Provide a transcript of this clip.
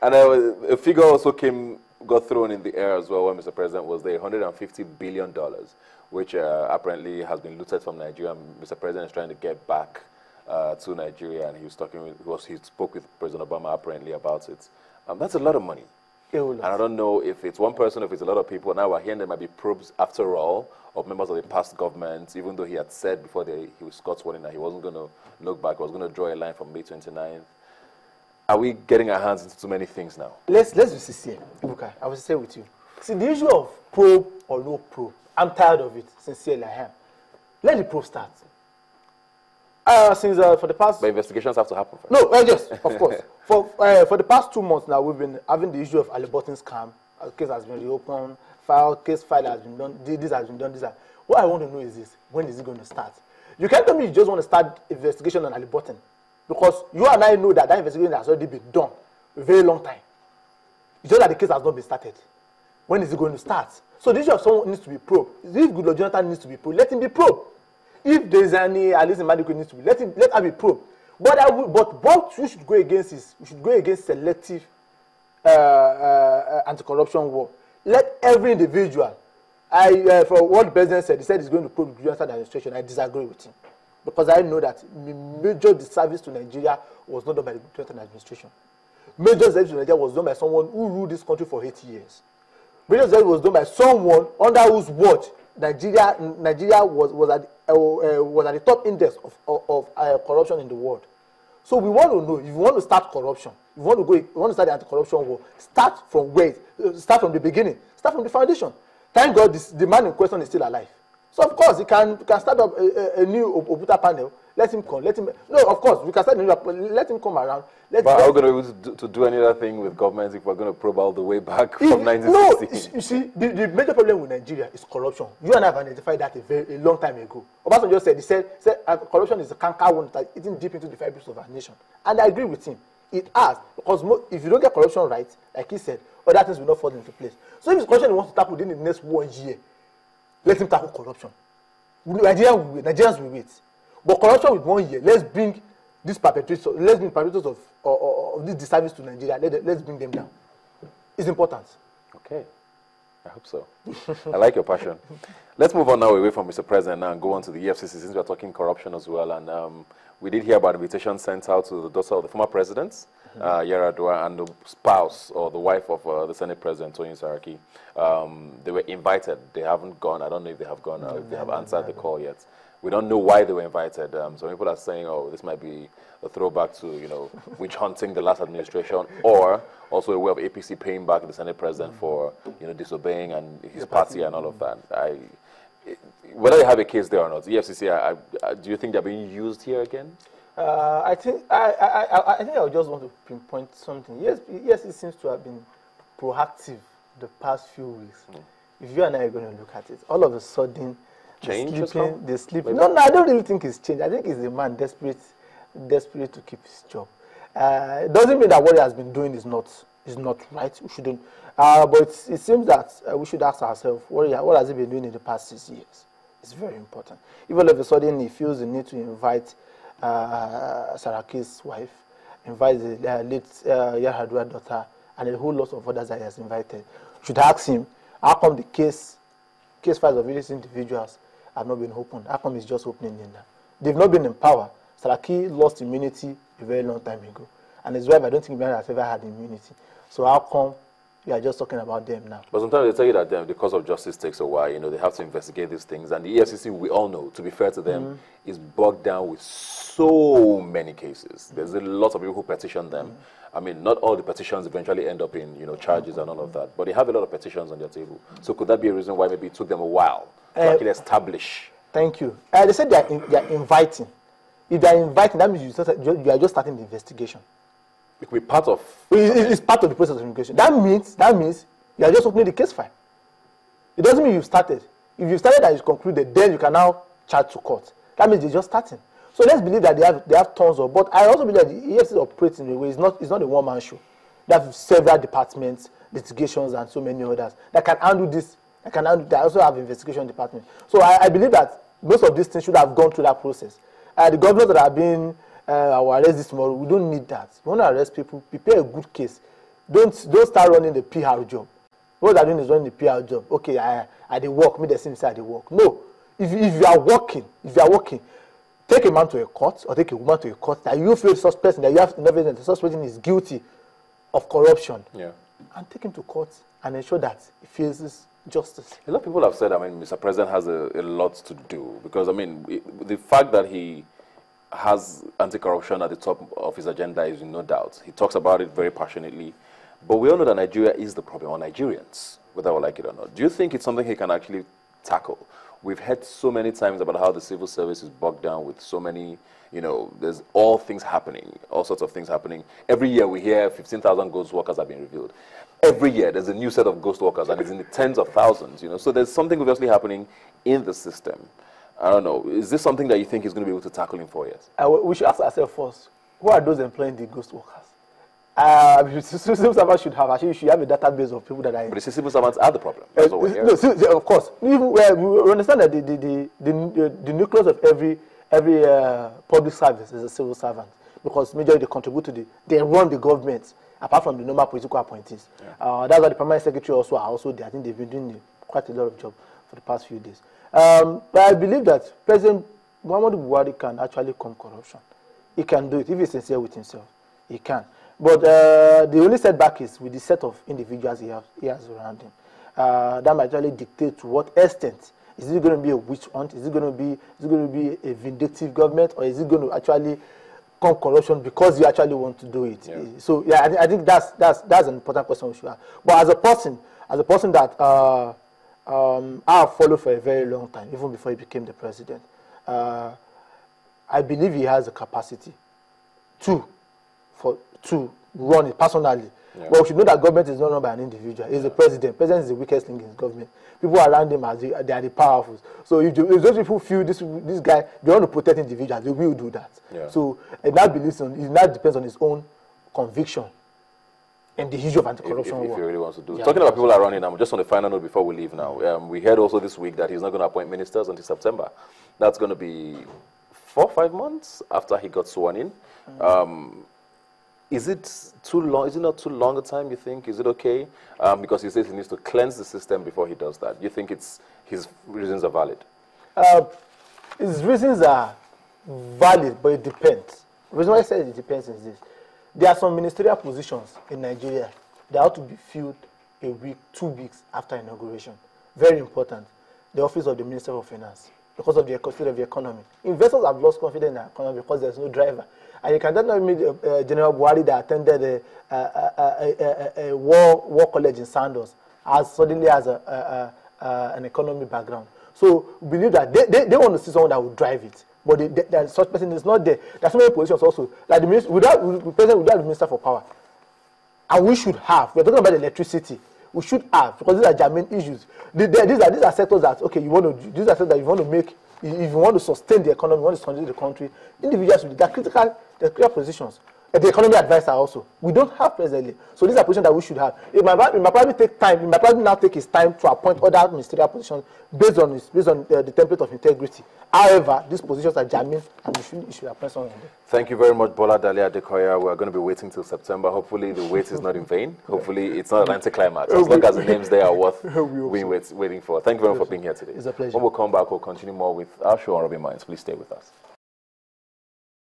And a figure also got thrown in the air as well when Mr. President was there, $150 billion, which apparently has been looted from Nigeria. Mr. President is trying to get back to Nigeria, and he spoke with President Obama apparently about it. That's a lot of money. And I don't know if it's one person, if it's a lot of people. Now we're hearing there might be probes after all of members of the past government, even though he had said before he was got sworn in that he wasn't going to look back, he was going to draw a line from May 29th. Are we getting our hands into too many things now? Let's be sincere, Ibuka. I will sincere with you. See, the issue of probe or no probe, I'm tired of it, sincerely I am. Let the probe start. Since for the past... But investigations have to happen first. No, yes, of course. For the past 2 months now, we've been having the issue of Ali Button's scam. A case has been reopened, case file has been done, this has been done, this. What I want to know is this, when is it going to start? You can't tell me you just want to start investigation on Ali Button, because you and I know that investigation has already been done a very long time. It's just that the case has not been started. When is it going to start? So the issue of someone needs to be probed. If Goodluck Jonathan needs to be probed, let him be probed. If there is any Alice Madiko needs to be, let her be probed. But what we should go against is we should go against selective anti-corruption war. Let every individual, for what the president said, he said he's going to probe the Jonathan administration. I disagree with him, because I know that major disservice to Nigeria was not done by the Jonathan administration. Major disservice to Nigeria was done by someone who ruled this country for 80 years. Major disservice was done by someone under whose watch Nigeria was at the top index of corruption in the world. So we want to know, if you want to start corruption, if you want to start the anti-corruption war, start from start from the beginning, start from the foundation. Thank God the man in question is still alive. So of course he can start up a new Obuta panel. Let him come. No, of course we can start a new. Let him come around. But are we going to be able to do any other thing with governments if we're going to probe all the way back from 1960? No, you see, the major problem with Nigeria is corruption. You and I have identified that a long time ago. Obasanjo said, he said corruption is a canker wound that's eating deep into the fabric of our nation. And I agree with him. It has, because if you don't get corruption right, like he said, other things will not fall into place. So if it's corruption he wants to tackle within the next 1 year, let him tackle corruption. Nigerians will wait. But corruption with 1 year, let's bring these perpetrators of this disservice to Nigeria. Let's bring them down. It's important. Okay. I hope so. I like your passion. Let's move on now away from Mr. President now and go on to the EFCC, since we're talking corruption as well. And we did hear about invitation sent out to the daughter of the former president, Yar'Adua, and the spouse or the wife of the Senate President, Toyin Saraki. They were invited. They haven't gone. I don't know if they have gone or if they have answered the call yet. We don't know why they were invited. Some people are saying, oh, this might be a throwback to, witch hunting the last administration, or also a way of APC paying back the Senate President for, disobeying and his party and all of that. Whether you have a case there or not, the EFCC, do you think they're being used here again? I think I just want to pinpoint something. Yes, it seems to have been proactive the past few weeks. If you and I are going to look at it, all of a sudden, the sleeping. No, I don't really think it's changed. I think it's a man desperate to keep his job. It doesn't mean that what he has been doing is not right. We shouldn't. But it seems that we should ask ourselves, what has he been doing in the past 6 years? It's very important. If all of a sudden he feels the need to invite Saraki's wife, invite the late Yar'Adua daughter, and a whole lot of others that he has invited, should ask him, how come the case files of various individuals have not been opened? How come it's just opening in now? They've not been in power. Saraki lost immunity a very long time ago. And his wife, I don't think Mary has ever had immunity. So how come we are just talking about them now? But sometimes they tell you that the cause of justice takes a while. They have to investigate these things. And the EFCC, we all know, to be fair to them, is bogged down with so many cases. There's a lot of people who petition them. I mean, not all the petitions eventually end up in, charges and all of that. But they have a lot of petitions on their table. So could that be a reason why maybe it took them a while to actually establish? Thank you. They said they are inviting. If they are inviting, that means you are just starting the investigation. It could be part of... It's part of the process of investigation. That means you are just opening the case file. It doesn't mean you've started. If you've started and you concluded, then you can now charge to court. That means you're just starting. So let's believe that they have tons of... But I also believe that the EFCC operates in a way, it's not a one-man show. They have several departments, litigations, and so many others that can handle this. They also have investigation department. So I believe that most of these things should have gone through that process. The governors that have been... arrest this tomorrow, we don't need that. We want to arrest people, prepare a good case. don't start running the PR job. What they're doing is running the PR job. Okay, I dey work, me the same side they work. No, if you are working, take a man to a court or take a woman to a court that you feel the suspect that you have evidence the suspect is guilty of corruption. Yeah. And take him to court and ensure that he faces justice. A lot of people have said, I mean, Mr. President has a lot to do because, I mean, the fact that he has anti-corruption at the top of his agenda is no doubt. He talks about it very passionately. But we all know that Nigeria is the problem, or Nigerians, whether we like it or not. Do you think it's something he can actually tackle? We've heard so many times about how the civil service is bogged down with so many, you know, there's all things happening, all sorts of things happening. Every year we hear 15,000 ghost workers have been revealed. Every year there's a new set of ghost workers, and it's in the tens of thousands, you know. So there's something obviously happening in the system. I don't know. Is this something that you think he's going to be able to tackle in 4 years? We should ask ourselves first, who are those employing the ghost workers? Civil servants should have a database of people that are. But the civil servants are the problem. That's what we're hearing. No, of course. Even we understand that the nucleus of every public service is a civil servant because majorly they contribute they run the government apart from the normal political appointees. Yeah. That's why the permanent secretary also are also there. I think they've been doing quite a lot of job for the past few days. But I believe that President Muhammadu Buhari can actually combat corruption. He can do it if he's sincere with himself. He can. But the only setback is with the set of individuals he has around him. That might actually dictate to what extent is it going to be a witch hunt? Is it going to be a vindictive government, or is it going to actually combat corruption because you actually want to do it? Yeah. So yeah, I think that's an important question we should have. But as a person that I have followed for a very long time, even before he became the president, I believe he has the capacity to run it personally. Yeah. But we should know that government is not run by an individual. It's the president. President is the weakest link in his government. People around him they are the powerful. So if those people feel this guy, they want to protect individuals, they will do that. Yeah. So it now depends on his own conviction and the issue of anti-corruption. If he really wants to do it. Yeah. Talking about people around him, just on the final note before we leave now, we heard also this week that he's not going to appoint ministers until September. That's going to be 4 or 5 months after he got sworn in. Is it too long? Is it not too long a time, you think? Is it okay? Because he says he needs to cleanse the system before he does that. You think his reasons are valid? His reasons are valid, but it depends. The reason why I say it depends is this. There are some ministerial positions in Nigeria that ought to be filled a week, 2 weeks after inauguration. Very important. The office of the Minister of Finance, because of the state of the economy. Investors have lost confidence in the economy because there's no driver. And you cannot meet General Buhari that attended a war college in Sandos suddenly has an economic background. So we believe that they want to see someone that will drive it. But such person is not there. There are so many positions also. Like the minister, without the Minister for Power. And we should have. We're talking about electricity. We should have, because these are germane issues. These are sectors that, okay, you want to do. These are sectors that you want to make. If you want to sustain the economy, you want to sustain the country, individuals should be. They're critical positions. The economy advisor also. We don't have presently. So these are positions that we should have. It might probably take time. It might probably now take his time to appoint other ministerial positions based on the template of integrity. However, these positions are germane, and you should appoint someone on them. Thank you very much, Boladale Adkoya. We're going to be waiting till September. Hopefully the wait is not in vain. Hopefully it's not an anticlimax. As long as the names there are worth waiting for. Thank you very much for being here today. It's a pleasure. When we come back, we'll continue more with our show on Rubbin Minds. Please stay with us.